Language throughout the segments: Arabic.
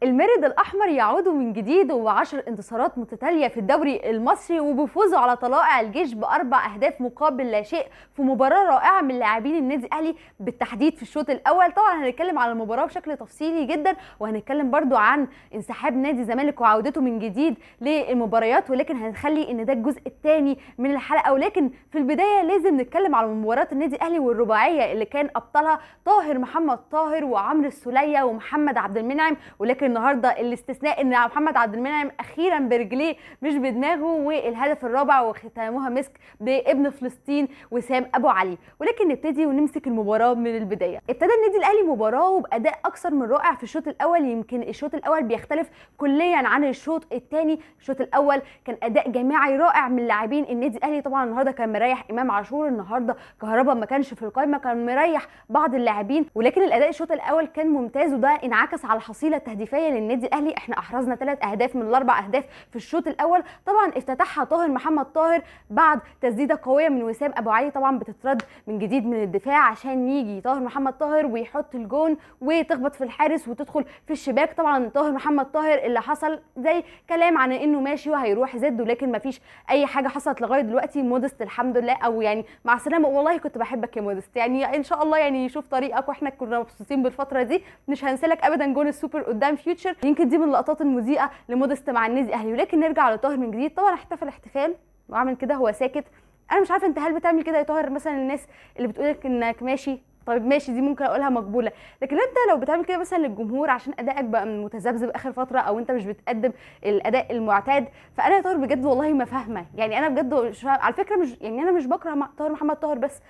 المارد الأحمر يعود من جديد و10 انتصارات متتالية في الدوري المصري، وبفوزه على طلائع الجيش ب4 أهداف مقابل لا شيء في مباراة رائعة من لاعبين النادي الأهلي بالتحديد في الشوط الأول. طبعا هنتكلم عن المباراة بشكل تفصيلي جدا، وهنتكلم برضو عن انسحاب نادي الزمالك وعودته من جديد للمباريات، ولكن هنخلي ان ده الجزء الثاني من الحلقة. ولكن في البداية لازم نتكلم على مباراة النادي الأهلي والرباعية اللي كان أبطالها طاهر محمد طاهر وعمرو السولية ومحمد عبد المنعم. ولكن النهارده الاستثناء ان محمد عبد المنعم اخيرا برجليه مش بدماغه، والهدف الرابع وختامها مسك بابن فلسطين وسام ابو علي. ولكن نبتدي ونمسك المباراه من البدايه. ابتدى النادي الاهلي مباراه وباداء اكثر من رائع في الشوط الاول. يمكن الشوط الاول بيختلف كليا عن الشوط الثاني. الشوط الاول كان اداء جماعي رائع من لاعبين النادي الاهلي. طبعا النهارده كان مريح امام عاشور، النهارده كهربا ما كانش في القائمه، كان مريح بعض اللاعبين. ولكن الاداء الشوط الاول كان ممتاز، وده انعكس على الحصيله التهديفيه للنادي الاهلي. احنا احرزنا 3 اهداف من ال4 اهداف في الشوط الاول. طبعا افتتحها طاهر محمد طاهر بعد تسديده قويه من وسام ابو علي، طبعا بتترد من جديد من الدفاع عشان يجي طاهر محمد طاهر ويحط الجون وتخبط في الحارس وتدخل في الشباك. طبعا طاهر محمد طاهر اللي حصل زي كلام عن انه ماشي وهيروح زد، ولكن ما فيش اي حاجه حصلت لغايه دلوقتي. مودست الحمد لله، او يعني مع السلامه. والله كنت بحبك يا مودست، يعني ان شاء الله يعني يشوف طريقك، واحنا كنا مبسوطين بالفتره دي. مش هنسلك ابدا جون السوبر قدام فيوتشر، يمكن دي من اللقطات المذيعه لمودست مع النادي الاهلي. ولكن نرجع لطاهر من جديد. طبعا احتفل احتفال وعمل كده هو ساكت. انا مش عارفه انت هل بتعمل كده يا طاهر؟ مثلا الناس اللي بتقولك انك ماشي، طيب ماشي، دي ممكن اقولها مقبوله، لكن انت لو بتعمل كده مثلا للجمهور عشان ادائك بقى متذبذب اخر فتره، او انت مش بتقدم الاداء المعتاد، فانا يا طاهر بجد والله ما فاهمه. يعني انا بجد مش فاهمة. على فكره مش يعني انا مش بكره طاهر محمد طاهر، بس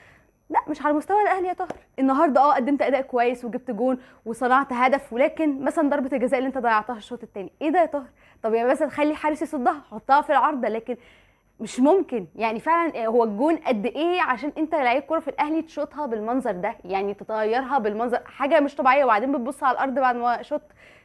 لا، مش على مستوى الاهلي يا طاهر. النهارده قدمت اداء كويس وجبت جون وصنعت هدف، ولكن مثلا ضربه الجزاء اللي انت ضيعتها الشوط الثاني، ايه ده يا طاهر؟ طب يا مثلا خلي حارس يصدها، حطها في العارضه. لكن مش ممكن يعني فعلا. هو الجون قد ايه عشان انت لعيب كوره في الاهلي تشوطها بالمنظر ده؟ يعني تطيرها بالمنظر، حاجه مش طبيعيه. وبعدين بتبص على الارض بعد ما شوط،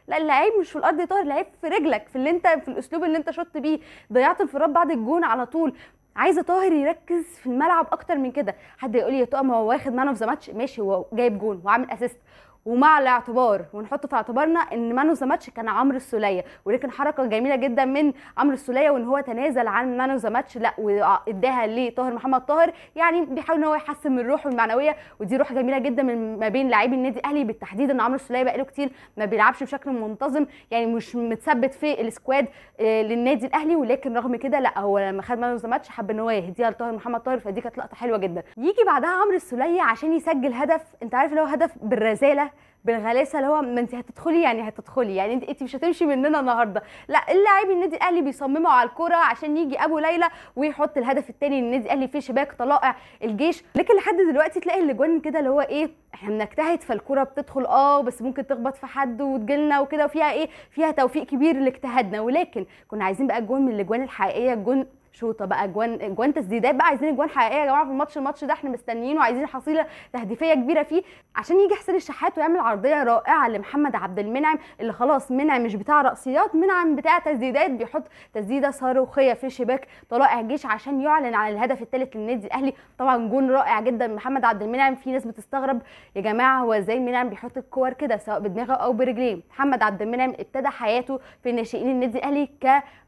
لا، اللعيب مش في الارض يا طاهر، اللعيب في رجلك، في اللي انت في الاسلوب اللي انت شوط بيه. ضيعت انفراد بعد الجون على طول. عايزه طاهر يركز في الملعب اكتر من كده. حد يقول لي يا طاهر ما هو واخد مان اوف ذا ماتش، ماشي، هو جايب جون وعامل اسيست، ومع الاعتبار ونحط في اعتبارنا ان مان اوف ذا ماتش كان عمرو السوليه، ولكن حركه جميله جدا من عمرو السوليه وان هو تنازل عن مان اوف ذا ماتش، لا، واداها لطاهر محمد طاهر. يعني بيحاول ان هو يحسن من روحه المعنويه، ودي روح جميله جدا من ما بين لاعبي النادي الاهلي بالتحديد. ان عمرو السوليه بقاله كتير ما بيلعبش بشكل منتظم، يعني مش متثبت في السكواد للنادي الاهلي، ولكن رغم كده لا، هو لما خد مان اوف ذا ماتش حب ان هو يهديها لطاهر محمد طاهر، فدي كانت لقطه حلوه جدا. يجي بعدها عمرو السوليه عشان يسجل هدف، انت عارف اللي هو هدف بالرزاله بالغلاسه، اللي هو ما انت هتدخلي يعني هتدخلي، يعني انت مش هتمشي مننا النهارده. لا، اللاعبين النادي الاهلي بيصمموا على الكوره عشان يجي ابو ليلى ويحط الهدف الثاني للنادي الاهلي في شباك طلائع الجيش. لكن لحد دلوقتي تلاقي الاجوان كده اللي هو ايه، احنا بنجتهد فالكوره بتدخل بس ممكن تخبط في حد وتجيلنا وكده، وفيها ايه، فيها توفيق كبير لاجتهادنا. ولكن كنا عايزين بقى الجون من الاجوان الحقيقيه، الجون شوطه بقى، اجوان تسديدات بقى. عايزين اجوان حقيقيه يا جماعه في الماتش ده احنا مستنيينه، وعايزين حصيله تهديفيه كبيره فيه عشان يجي حسين الشحات ويعمل عرضيه رائعه لمحمد عبد المنعم، اللي خلاص منعم مش بتاع رأسيات، منعم بتاع تسديدات، بيحط تسديده صاروخيه في شباك طلائع الجيش عشان يعلن عن الهدف الثالث للنادي الاهلي. طبعا جون رائع جدا محمد عبد المنعم. في ناس بتستغرب يا جماعه هو ازاي منعم بيحط الكور كده سواء بدماغه او برجليه. محمد عبد المنعم ابتدى حياته في ناشئين النادي الاهلي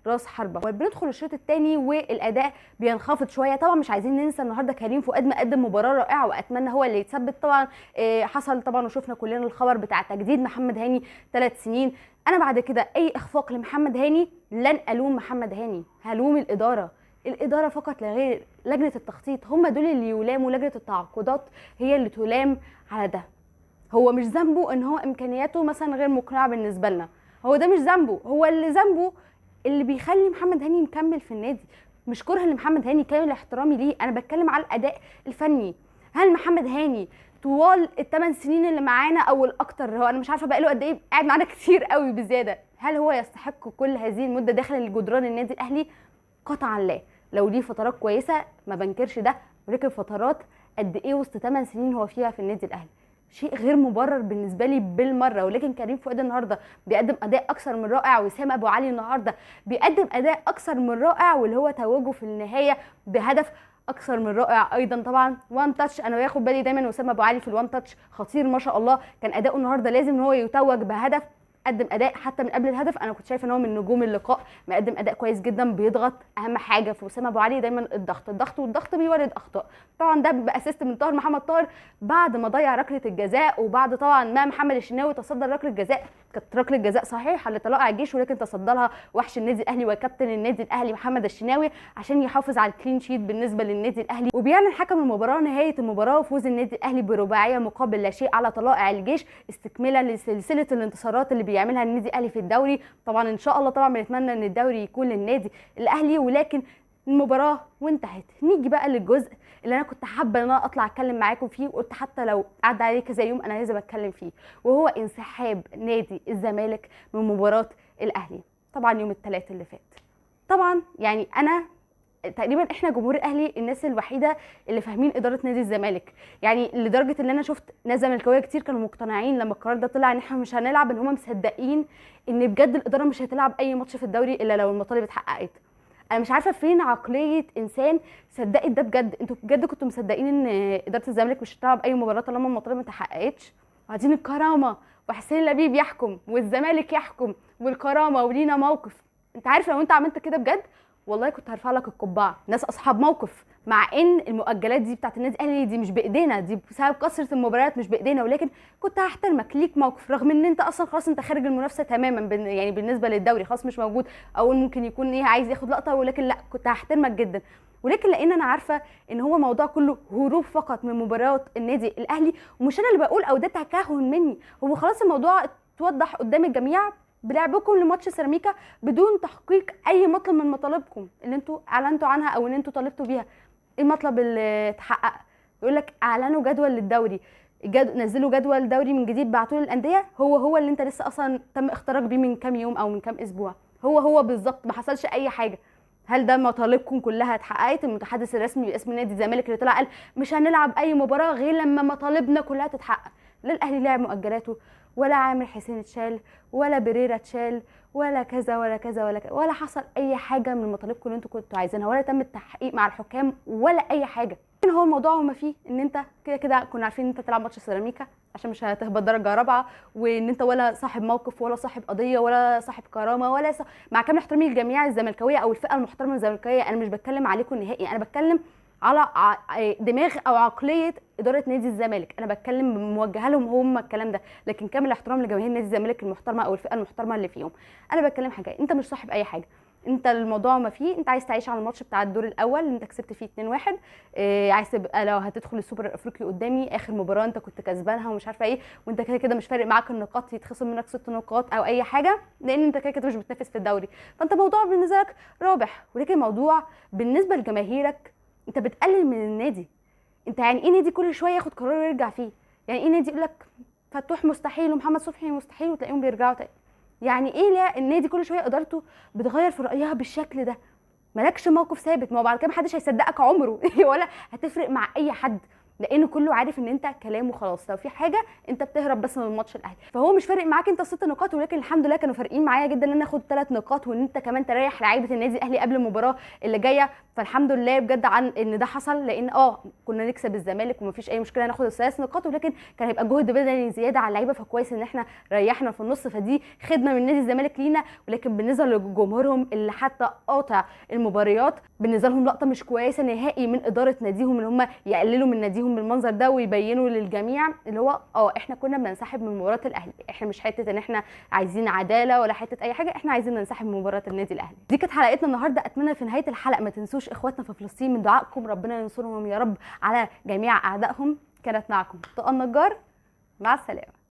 كراس حربه، وبندخل الشوط الثاني والاداء بينخفض شويه. طبعا مش عايزين ننسى النهارده كريم فؤاد مقدم مباراه رائعه، واتمنى هو اللي يتثبت. طبعا حصل طبعا وشفنا كلنا الخبر بتاع تجديد محمد هاني 3 سنين. انا بعد كده اي اخفاق لمحمد هاني لن الوم محمد هاني، هلوم الاداره فقط لا غير. لجنه التخطيط هم دول اللي يلاموا، لجنه التعاقدات هي اللي تلام على ده. هو مش ذنبه ان هو امكانياته مثلا غير مقنعه بالنسبه لنا، هو ده مش ذنبه. هو اللي ذنبه اللي بيخلي محمد هاني مكمل في النادي. مش كره لمحمد هاني، كامل احترامي ليه، انا بتكلم على الاداء الفني. هل محمد هاني طوال ال8 سنين اللي معانا او الاكتر، هو انا مش عارفه بقاله قد ايه قاعد معانا كتير قوي بزياده، هل هو يستحق كل هذه المده داخل الجدران النادي الاهلي؟ قطعا لا. لو ليه فترات كويسه ما بنكرش ده، ولكن فترات قد ايه وسط 8 سنين هو فيها في النادي الاهلي شيء غير مبرر بالنسبه لي بالمره. ولكن كريم فؤاد النهارده بيقدم اداء اكثر من رائع، وسام ابو علي النهارده بيقدم اداء اكثر من رائع، واللي هو توجه في النهايه بهدف اكثر من رائع ايضا. طبعا وان تاتش، انا باخد بالي دايما وسام ابو علي في الوان تاتش خطير ما شاء الله. كان اداؤه النهارده لازم ان هو يتوج بهدف. قدم اداء حتى من قبل الهدف، انا كنت شايفه ان هو من نجوم اللقاء، مقدم اداء كويس جدا، بيضغط. اهم حاجه في وسام ابو علي دايما الضغط والضغط بيولد اخطاء. طبعا ده باسيست من طاهر محمد طاهر بعد ما ضيع ركله الجزاء، وبعد طبعا ما محمد الشناوي تصدى ركله الجزاء. كانت ركله جزاء صحيحه لطلائع الجيش، ولكن تصدى لها وحش النادي الاهلي وكابتن النادي الاهلي محمد الشناوي عشان يحافظ على الكلين شيت بالنسبه للنادي الاهلي. وبيعلن حكم المباراه نهايه المباراه وفوز النادي الاهلي برباعيه مقابل لا شيء على طلائع الجيش، استكمالا لسلسله الانتصارات اللي بيعملها النادي الاهلي في الدوري. طبعا ان شاء الله طبعا بنتمنى ان الدوري يكون للنادي الاهلي، ولكن المباراه وانتهت. نيجي بقى للجزء اللي انا كنت حابه ان انا اطلع اتكلم معاكم فيه، وقلت حتى لو عدى عليه كذا يوم انا لازم اتكلم فيه، وهو انسحاب نادي الزمالك من مباراه الاهلي طبعا يوم الثلاث اللي فات. طبعا يعني انا تقريبا احنا جمهور الاهلي الناس الوحيده اللي فاهمين اداره نادي الزمالك، يعني لدرجه ان انا شفت ناس زملكاويه كتير كانوا مقتنعين لما القرار ده طلع ان احنا مش هنلعب، ان هم مصدقين ان بجد الاداره مش هتلعب اي ماتش في الدوري الا لو المطالب اتحققت. انا مش عارفه فين عقليه انسان صدقت ده بجد. انتوا بجد كنتوا مصدقين ان اداره الزمالك مش هتلعب اي مباراه طالما المطالب ما اتحققتش؟ وبعدين الكرامه وحسين لبيب يحكم والزمالك يحكم والكرامه ولينا موقف. انت عارف لو انت عملت كده بجد والله كنت هرفع لك القبعه. ناس اصحاب موقف، مع ان المؤجلات دي بتاعت النادي الاهلي دي مش بايدينا، دي بسبب كثره المباريات مش بايدينا، ولكن كنت هحترمك ليك موقف رغم ان انت اصلا خلاص انت خارج المنافسه تماما، يعني بالنسبه للدوري خلاص مش موجود، او ممكن يكون ايه عايز ياخد لقطه، ولكن لا كنت هحترمك جدا. ولكن لان انا عارفه ان هو موضوع كله هروب فقط من مباريات النادي الاهلي، ومش انا اللي بقول او ده تكهن مني، هو خلاص الموضوع اتوضح قدام الجميع بلعبكم لماتش سيراميكا بدون تحقيق اي مطلب من مطالبكم اللي انتوا اعلنتوا عنها او ان انتوا طالبتوا بيها. ايه المطلب اللي اتحقق؟ يقول لك اعلنوا جدول للدوري، نزلوا جدول دوري من جديد بعتوه للانديه، هو اللي انت لسه اصلا تم اختراق بيه من كام يوم او من كام اسبوع، هو بالظبط ما حصلش اي حاجه. هل ده مطالبكم كلها اتحققت؟ المتحدث الرسمي باسم نادي الزمالك اللي طلع قال مش هنلعب اي مباراه غير لما مطالبنا كلها تتحقق. لا الاهلي لعب مؤجلاته، ولا عامر حسين اتشال، ولا بريرا اتشال، ولا كذا ولا كذا ولا حصل اي حاجه من مطالبكم اللي انتوا كنتوا عايزينها، ولا تم التحقيق مع الحكام ولا اي حاجه. هو الموضوع وما فيه ان انت كده كنا عارفين ان انت تلعب ماتش سيراميكا عشان مش هتهبط درجه رابعه، وان انت ولا صاحب موقف ولا صاحب قضيه ولا صاحب كرامه مع كامل احترامي للجميع الزملكاويه او الفئه المحترمه الزملكاويه، انا مش بتكلم عليكم نهائي، انا بتكلم على دماغ او عقليه اداره نادي الزمالك، انا بتكلم موجهه لهم هم الكلام ده، لكن كامل احترام لجماهير نادي الزمالك المحترمه او الفئه المحترمه اللي فيهم. انا بتكلم حاجه، انت مش صاحب اي حاجه، انت الموضوع ما فيه، انت عايز تعيش على الماتش بتاع الدور الاول اللي انت كسبت فيه 2-1، عايز تبقى لو هتدخل السوبر الافريقي قدامي اخر مباراه انت كنت كسبانها ومش عارفه ايه، وانت كده كده مش فارق معاك النقاط يتخصم منك 6 نقاط او اي حاجه، لان انت كده كده مش بتنافس في الدوري، فانت الموضوع بالنسبه لك رابح. ولكن الموضوع بالنسبه لجماهيرك انت بتقلل من النادي. انت يعني ايه نادي كل شويه ياخد قرار ويرجع فيه؟ يعني ايه نادي يقول لك فتوح مستحيل ومحمد صبحي مستحيل وتلاقيهم بيرجعوا تاني؟ يعني ايه لا النادي كل شويه ادارته بتغير في رايها بالشكل ده؟ مالكش موقف ثابت، ما هو بعد كده محدش هيصدقك عمره ولا هتفرق مع اي حد، لان كله عارف ان انت كلام وخلاص، لو في حاجه انت بتهرب بس من ماتش الاهلي، فهو مش فارق معاك انت 6 نقاط، ولكن الحمد لله كانوا فارقين معايا جدا ان انا اخد 3 نقاط وان انت كمان تريح لعيبه النادي الاهلي قبل المباراه اللي جايه، فالحمد لله بجد عن ان ده حصل، لان كنا نكسب الزمالك ومفيش اي مشكله ناخد ال3 نقاط، ولكن كان هيبقى جهد بدني زياده على اللعيبه، فكويس ان احنا ريحنا في النص، فدي خدمه من نادي الزمالك لينا. ولكن بالنسبه لجمهورهم اللي حتى قاطع المباريات بالنسبه لهم لقطه مش كويسه نهائي من اداره ناديهم ان هم يقللوا من ناديهم بالمنظر ده ويبينوا للجميع اللي هو احنا كنا بننسحب من مباراه الاهلي، احنا مش حته ان احنا عايزين عداله ولا حته اي حاجه، احنا عايزين ننسحب من مباراه النادي الاهلي. دي كانت حلقتنا النهارده، اتمنى في نهايه الحلقه ما تنسوش اخواتنا في فلسطين من دعائكم، ربنا ينصرهم يا رب على جميع اعدائهم. كانت معكم طاقه النجار، مع السلامه.